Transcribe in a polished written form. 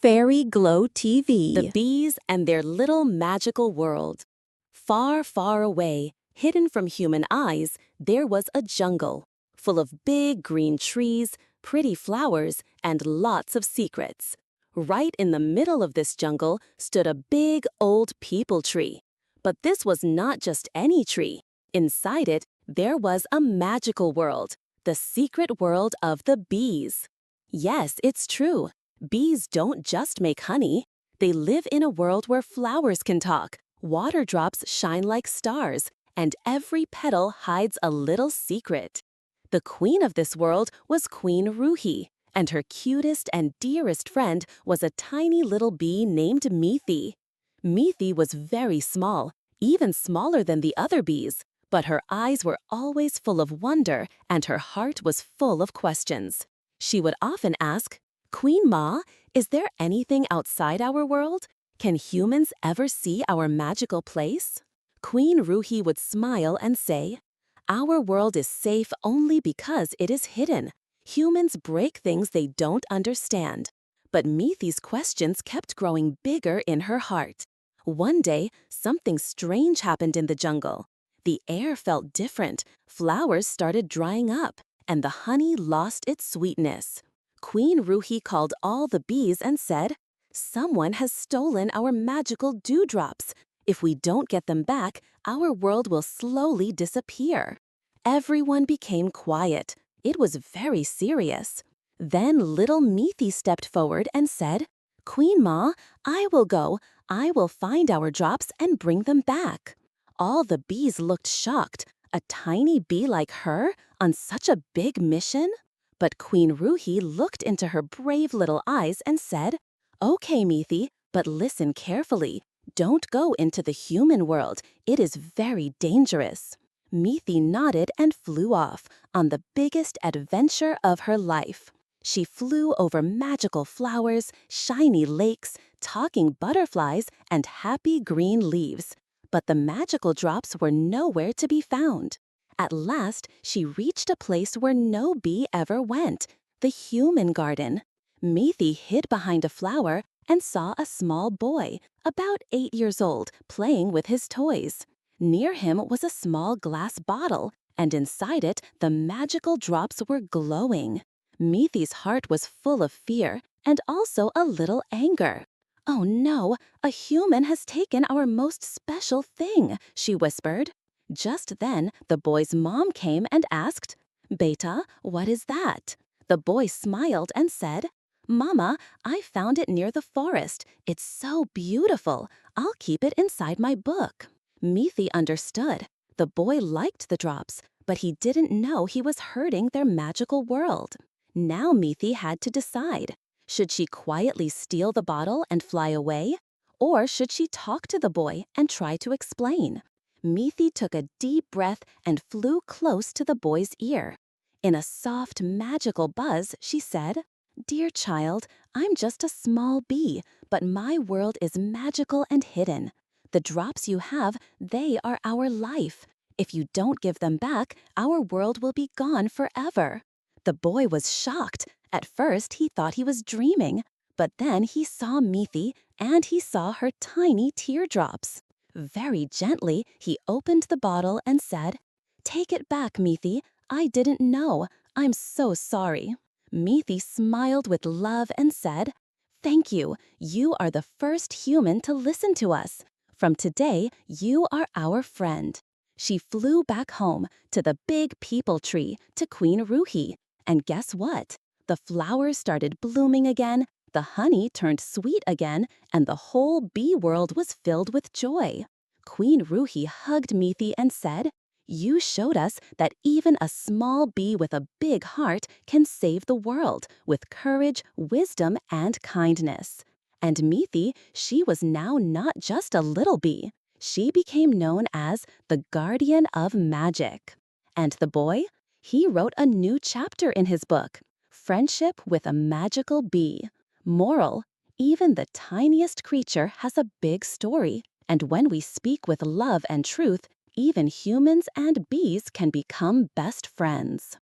Fairy Glow TV. The bees and their little magical world. Far, far away, hidden from human eyes, there was a jungle, full of big green trees, pretty flowers, and lots of secrets. Right in the middle of this jungle stood a big old peepal tree. But this was not just any tree. Inside it, there was a magical world, the secret world of the bees. Yes, it's true. Bees don't just make honey. They live in a world where flowers can talk, water drops shine like stars, and every petal hides a little secret. The queen of this world was Queen Ruhi, and her cutest and dearest friend was a tiny little bee named Meethi. Meethi was very small, even smaller than the other bees, but her eyes were always full of wonder and her heart was full of questions. She would often ask, "Queen Ma, is there anything outside our world? Can humans ever see our magical place?" Queen Ruhi would smile and say, "Our world is safe only because it is hidden. Humans break things they don't understand." But Meethi's questions kept growing bigger in her heart. One day, something strange happened in the jungle. The air felt different, flowers started drying up, and the honey lost its sweetness. Queen Ruhi called all the bees and said, "Someone has stolen our magical dewdrops. If we don't get them back, our world will slowly disappear." Everyone became quiet. It was very serious. Then little Meethi stepped forward and said, "Queen Ma, I will go. I will find our drops and bring them back." All the bees looked shocked. A tiny bee like her on such a big mission? But Queen Ruhi looked into her brave little eyes and said, "Okay, Meethi, but listen carefully. Don't go into the human world. It is very dangerous." Meethi nodded and flew off on the biggest adventure of her life. She flew over magical flowers, shiny lakes, talking butterflies, and happy green leaves. But the magical drops were nowhere to be found. At last, she reached a place where no bee ever went, the human garden. Meethi hid behind a flower and saw a small boy, about 8 years old, playing with his toys. Near him was a small glass bottle, and inside it the magical drops were glowing. Meethi's heart was full of fear and also a little anger. "Oh no, a human has taken our most special thing," she whispered. Just then, the boy's mom came and asked, "Beta, what is that?" The boy smiled and said, "Mama, I found it near the forest. It's so beautiful. I'll keep it inside my book." Meethi understood. The boy liked the drops, but he didn't know he was hurting their magical world. Now Meethi had to decide. Should she quietly steal the bottle and fly away? Or should she talk to the boy and try to explain? Meethi took a deep breath and flew close to the boy's ear. In a soft, magical buzz, she said, "Dear child, I'm just a small bee, but my world is magical and hidden. The drops you have, they are our life. If you don't give them back, our world will be gone forever." The boy was shocked. At first, he thought he was dreaming, but then he saw Meethi and he saw her tiny teardrops. Very gently, he opened the bottle and said, "Take it back, Meethi. I didn't know. I'm so sorry." Meethi smiled with love and said, "Thank you. You are the first human to listen to us. From today, you are our friend." She flew back home to the big peepal tree to Queen Ruhi. And guess what? The flowers started blooming again, the honey turned sweet again, and the whole bee world was filled with joy. Queen Ruhi hugged Meethi and said, "You showed us that even a small bee with a big heart can save the world with courage, wisdom, and kindness." And Meethi, she was now not just a little bee. She became known as the Guardian of Magic. And the boy? He wrote a new chapter in his book, Friendship with a Magical Bee. Moral: even the tiniest creature has a big story, and when we speak with love and truth, even humans and bees can become best friends.